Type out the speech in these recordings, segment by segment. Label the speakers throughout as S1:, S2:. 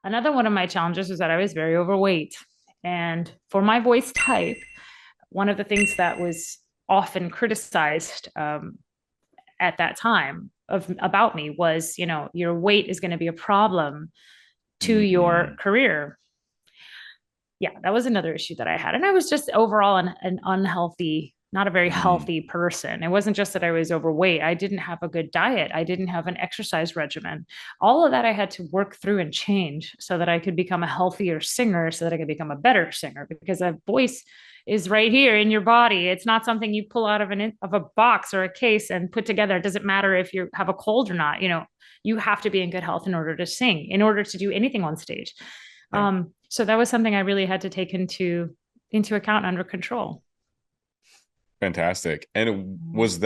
S1: Another one of my challenges was that I was very overweight. And for my voice type, one of the things that was often criticized at that time of about me was, your weight is going to be a problem to your
S2: Hmm.
S1: career. Yeah, that was another issue that I had. And I was just overall an unhealthy, not a very
S2: Hmm.
S1: healthy person. It wasn't just that I was overweight. I didn't have a good diet. I didn't have an exercise regimen. All of that I had to work through and change so that I could become a healthier singer, so that I could become a better singer, because a voice is right here in your body. It's not something you pull out of a box or a case and put together. It doesn't matter if you have a cold or not. You have to be in good health in order to sing, in order to do anything on stage.
S2: Yeah.
S1: So that was something I really had to take into account, under control.
S2: Fantastic. And was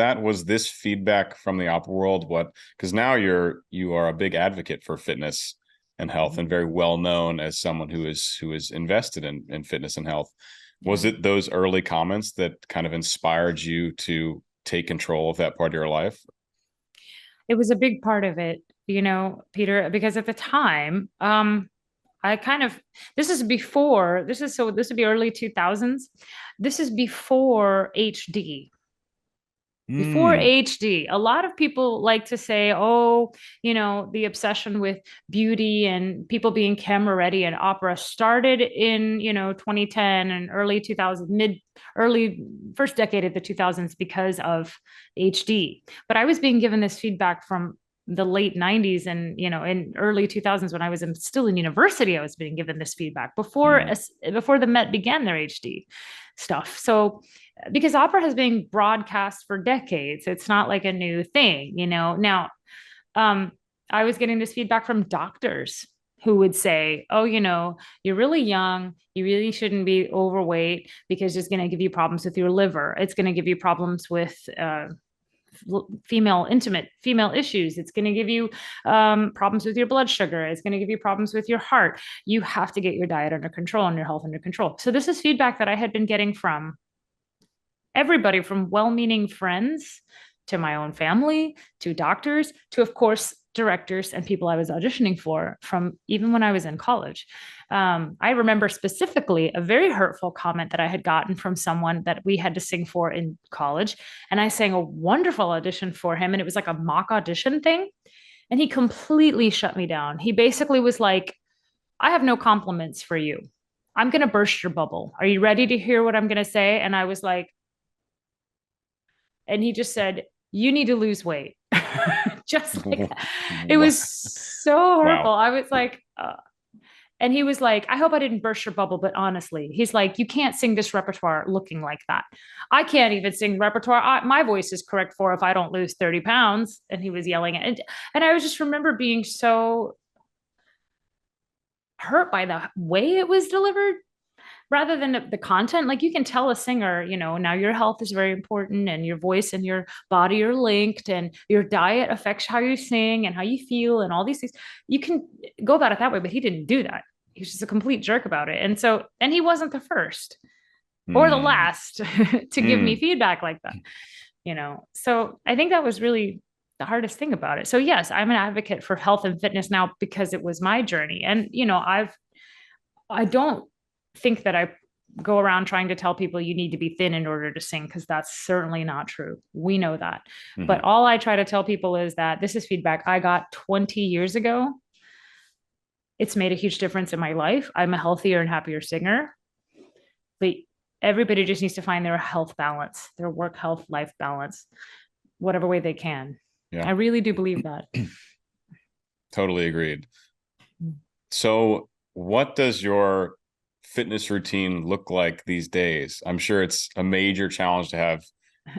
S2: this feedback from the opera world? What, because now you are a big advocate for fitness and health and very well known as someone who is invested in fitness and health. Was
S1: Yeah.
S2: it those early comments that kind of inspired you to take control of that part of your life?
S1: It was a big part of it, Peter, because at the time, I kind of, this would be early 2000s. This is before HD. Before
S2: Hmm.
S1: HD, a lot of people like to say, oh, the obsession with beauty and people being camera ready and opera started in, 2010 and early 2000, early first decade of the 2000s because of HD. But I was being given this feedback from the late 90s and, in early 2000s when I was still in university. I was being given this feedback
S2: Hmm.
S1: before the Met began their HD stuff. So because opera has been broadcast for decades, it's not like a new thing. Now, um, I was getting this feedback from doctors who would say, oh, you're really young. You really shouldn't be overweight because it's going to give you problems with your liver. It's going to give you problems with intimate female issues. It's going to give you problems with your blood sugar. It's going to give you problems with your heart. You have to get your diet under control and your health under control. So this is feedback that I had been getting from everybody, from well-meaning friends to my own family to doctors to, of course, directors and people I was auditioning for from even when I was in college. I remember specifically a very hurtful comment that I had gotten from someone that we had to sing for in college. And I sang a wonderful audition for him, and it was like a mock audition thing. And he completely shut me down. He basically was like, I have no compliments for you. I'm going to burst your bubble. Are you ready to hear what I'm going to say? And I was like, and he just said, you need to lose weight. Just like that. It was so hurtful.
S2: Wow.
S1: I was like, and he was like, I hope I didn't burst your bubble, but honestly, he's like, you can't sing this repertoire looking like that. I can't even sing repertoire. My voice is correct for if I don't lose 30 pounds. And he was yelling at it. And I just remember being so hurt by the way it was delivered rather than the content. Like, you can tell a singer, now your health is very important and your voice and your body are linked and your diet affects how you sing and how you feel and all these things. You can go about it that way, but he didn't do that. He was just a complete jerk about it. And he wasn't the first or the
S2: Hmm.
S1: last to give me
S2: Hmm.
S1: feedback like that. So I think that was really the hardest thing about it. So yes, I'm an advocate for health and fitness now because it was my journey. And I don't think that I go around trying to tell people you need to be thin in order to sing, because that's certainly not true. We know that. But
S2: Hmm.
S1: all I try to tell people is that this is feedback I got 20 years ago. It's made a huge difference in my life. I'm a healthier and happier singer, but everybody just needs to find their health balance, their work health life balance, whatever way they can.
S2: Yeah.
S1: I really do believe that.
S2: Totally agreed. So, what does your fitness routine look like these days? I'm sure it's a major challenge to have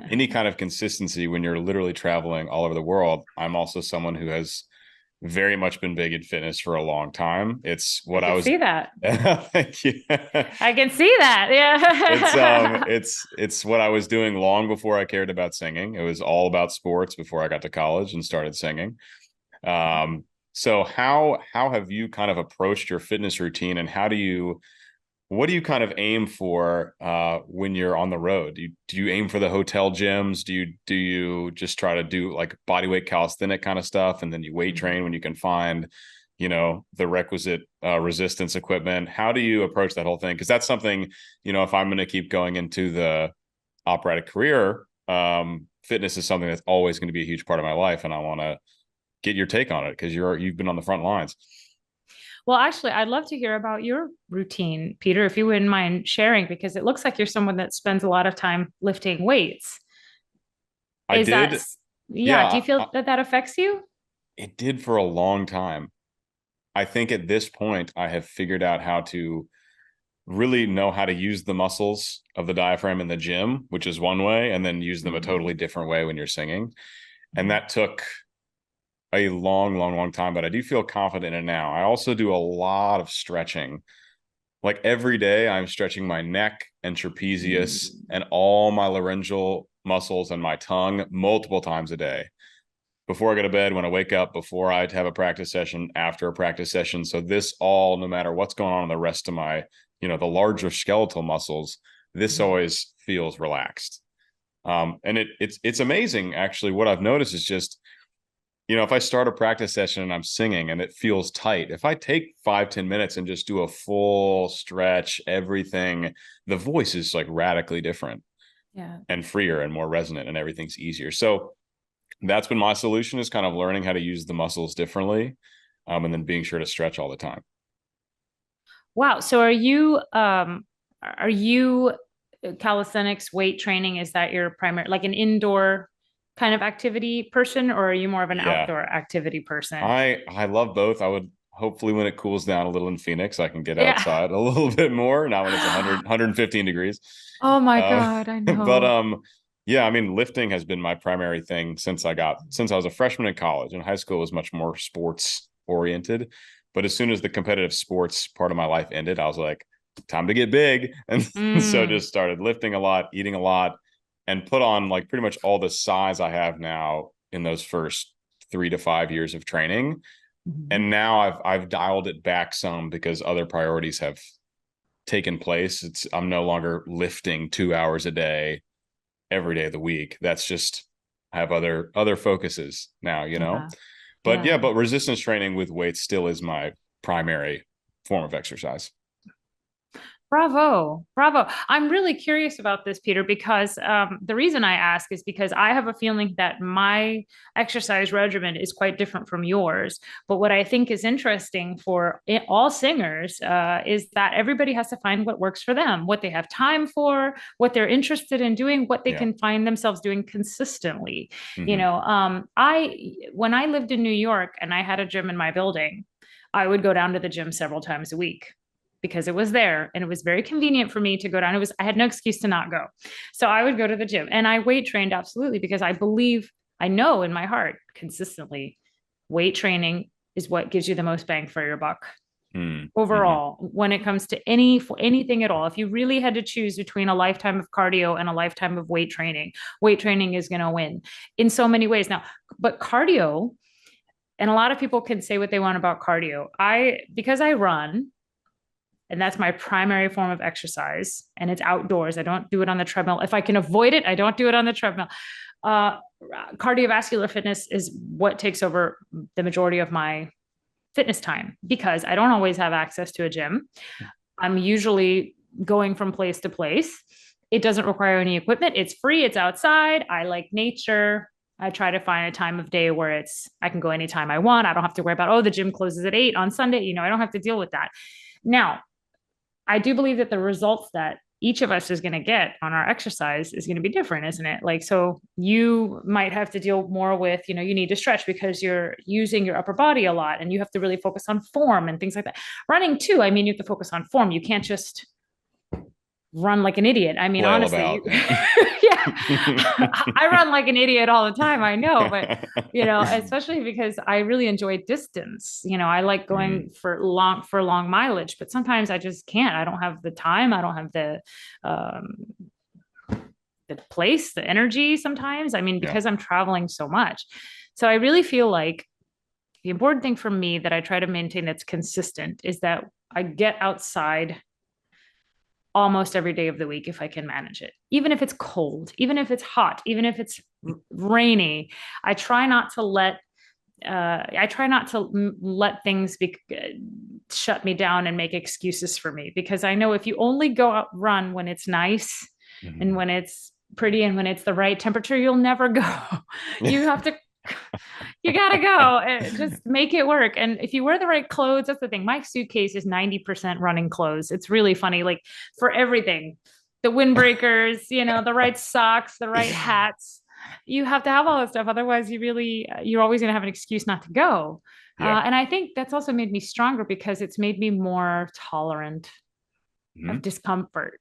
S2: any kind of consistency when you're literally traveling all over the world. I'm also someone who has very much been big in fitness for a long time. It's
S1: I
S2: what I
S1: can
S2: was.
S1: see that.
S2: Thank you.
S1: I can see that.
S2: It's
S1: Yeah.
S2: it's what I was doing long before I cared about singing. It was all about sports before I got to college and started singing. Um, so how have you kind of approached your fitness routine, and what do you kind of aim for when you're on the road? Do you aim for the hotel gyms? Do you just try to do like body weight calisthenic kind of stuff, and then you weight train when you can find? the requisite resistance equipment? How do you approach that whole thing? Because that's something, if I'm going to keep going into the operatic career, fitness is something that's always going to be a huge part of my life, and I want to get your take on it because you've been on the front lines.
S1: Well, actually, I'd love to hear about your routine, Peter, if you wouldn't mind sharing, because it looks like you're someone that spends a lot of time lifting weights.
S2: I
S1: Is that,
S2: did,
S1: yeah, do you
S2: yeah,
S1: feel that that affects you?
S2: it did for a long time. I think at this point, I have figured out how to really know how to use the muscles of the diaphragm in the gym, which is one way, and then use them a
S1: Mhm.
S2: totally different way when you're singing. And
S1: Mhm.
S2: that took a long, long, long time, but I do feel confident in it now. I also do a lot of stretching. Like every day, I'm stretching my neck and trapezius
S1: Mhm.
S2: and all my laryngeal muscles and my tongue multiple times a day. Before I go to bed, when I wake up, before I have a practice session, after a practice session. So this all, no matter what's going on in the rest of my, the larger skeletal muscles, this
S1: Mhm.
S2: always feels relaxed. And it's amazing actually. What I've noticed is just, if I start a practice session and I'm singing and it feels tight, if I take 5-10 minutes and just do a full stretch, everything, the voice is like radically different
S1: Yeah.
S2: and freer and more resonant, and everything's easier. So that's been my solution, is kind of learning how to use the muscles differently, and then being sure to stretch all the time.
S1: Wow. So are you calisthenics weight training? Is that your primary, like an indoor kind of activity person, or are you more of an
S2: Yeah,
S1: outdoor activity person?
S2: I love both. I would hopefully, when it cools down a little in Phoenix, I can get
S1: Yeah.
S2: outside a little bit more. Now when it's 115 degrees.
S1: Oh my
S2: Uh,
S1: God, I
S2: but
S1: know.
S2: yeah, I mean, lifting has been my primary thing since I was a freshman in college. In high school, it was much more sports oriented. But as soon as the competitive sports part of my life ended, I was like, time to get big. And so
S1: Mm.
S2: just started lifting a lot, eating a lot, and put on like pretty much all the size I have now in those first 3 to 5 years of training.
S1: Mhm.
S2: And now I've dialed it back some because other priorities have taken place. I'm no longer lifting 2 hours a day every day of the week. That's just, I have other focuses now.
S1: Yeah.
S2: But
S1: Yeah.
S2: yeah, but resistance training with weights still is my primary form of exercise.
S1: Bravo. Bravo. I'm really curious about this, Peter, because the reason I ask is because I have a feeling that my exercise regimen is quite different from yours. But what I think is interesting for all singers is that everybody has to find what works for them, what they have time for, what they're interested in doing, what they
S2: Yeah.
S1: can find themselves doing consistently.
S2: Mm-hmm.
S1: When I lived in New York and I had a gym in my building, I would go down to the gym several times a week because it was there and it was very convenient for me to go down. I had no excuse to not go. So I would go to the gym and I weight trained absolutely because I know in my heart consistently weight training is what gives you the most bang for your buck
S2: Mm-hmm.
S1: overall when it comes to anything at all. If you really had to choose between a lifetime of cardio and a lifetime of weight training is going to win in so many ways. Now, but cardio, and a lot of people can say what they want about cardio. Because I run, and that's my primary form of exercise, and it's outdoors. I don't do it on the treadmill. If I can avoid it, I don't do it on the treadmill. uh, Cardiovascular fitness is what takes over the majority of my fitness time because I don't always have access to a gym. I'm usually going from place to place. It doesn't require any equipment. It's free. It's outside. I like nature. I try to find a time of day where I can go anytime I want. I don't have to worry about, oh, the gym closes at 8 on Sunday. I don't have to deal with that. Now, I do believe that the results that each of us is going to get on our exercise is going to be different, isn't it? Like, so you might have to deal more with, you need to stretch because you're using your upper body a lot and you have to really focus on form and things like that. Running too, I mean, you have to focus on form. You can't just run like an idiot. I mean,
S2: Flail
S1: honestly,
S2: about. Yeah.
S1: yeah, I run like an idiot all the time. I know, but especially because I really enjoy distance. I like
S2: Mm,
S1: going for long mileage, but sometimes I just can't. I don't have the time. I don't have um, the place, the energy. Sometimes, I mean,
S2: yeah.
S1: because I'm traveling so much, so I really feel like the important thing for me that I try to maintain that's consistent is that I get outside almost every day of the week if I can manage it. Even if it's cold, even if it's hot, even if it's rainy, I try not to let I try not to let things shut me down and make excuses for me, because I know if you only go out run when it's nice and
S2: Mhm.
S1: when it's pretty and when it's the right temperature, you'll never go. You have to, you gotta go. Just make it work. And if you wear the right clothes, that's the thing. My suitcase is 90% running clothes. It's really funny, like for everything, the windbreakers, the right socks, the right hats. You have to have all that stuff. Otherwise, you're always going to have an excuse not to go.
S2: Yeah.
S1: And I think that's also made me stronger because it's made me more tolerant of
S2: Mhm.
S1: discomfort,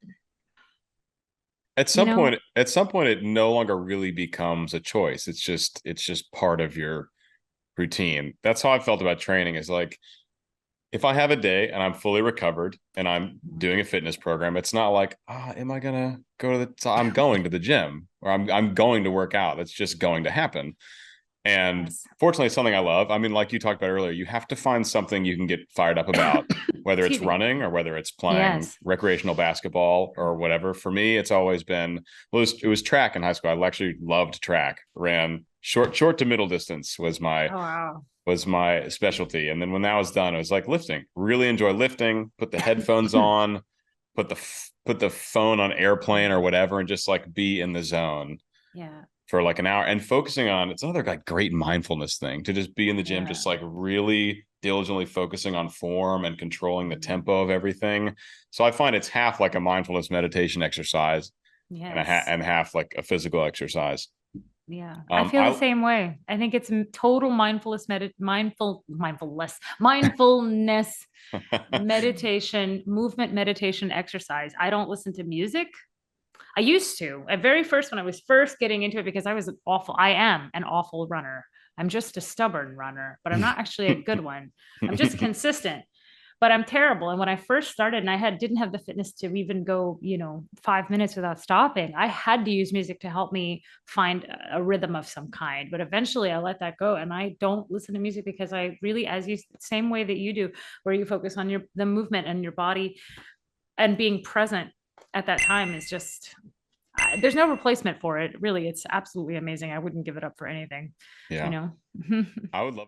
S2: At
S1: you
S2: some
S1: know?
S2: point, it no longer really becomes a choice. It's just part of your routine. That's how I felt about training is like if I have a day and I'm fully recovered and I'm doing a fitness program, it's not like, am I gonna go to I'm going to the gym or I'm going to work out. That's just going to happen. And
S1: Yes.
S2: fortunately, it's something I love. I mean, like you talked about earlier, you have to find something you can get fired up about, whether it's
S1: Excuse me.
S2: running or whether it's playing
S1: Yes.
S2: recreational basketball or whatever. For me, it's always been, well, it was track in high school. I actually loved track. Ran short to middle distance
S1: Oh, wow.
S2: was my specialty. And then when that was done, it was like lifting. Really enjoy lifting. Put the headphones on, put the phone on airplane or whatever, and just like be in the zone
S1: Yeah.
S2: for like an hour and focusing on it's another like great mindfulness thing to just be in the gym,
S1: Yeah.
S2: just like really diligently focusing on form and controlling the tempo of everything. So I find it's half like a mindfulness meditation exercise
S1: Yes.
S2: and half like a physical exercise.
S1: Yeah, I feel the
S2: I
S1: same way. I think it's total mindfulness meditation, movement meditation exercise. I don't listen to music. I used to. At very first, when I was first getting into it, because I am an awful runner. I'm just a stubborn runner, but I'm not actually a good one. I'm just consistent, but I'm terrible. And when I first started and didn't have the fitness to even go, 5 minutes without stopping, I had to use music to help me find a rhythm of some kind. But eventually I let that go and I don't listen to music because I really, as you, same way that you do, where you focus on the movement and your body and being present at that time is just, there's no replacement for it. Really, it's absolutely amazing. I wouldn't give it up for anything, you
S2: yeah,
S1: know?
S2: I would love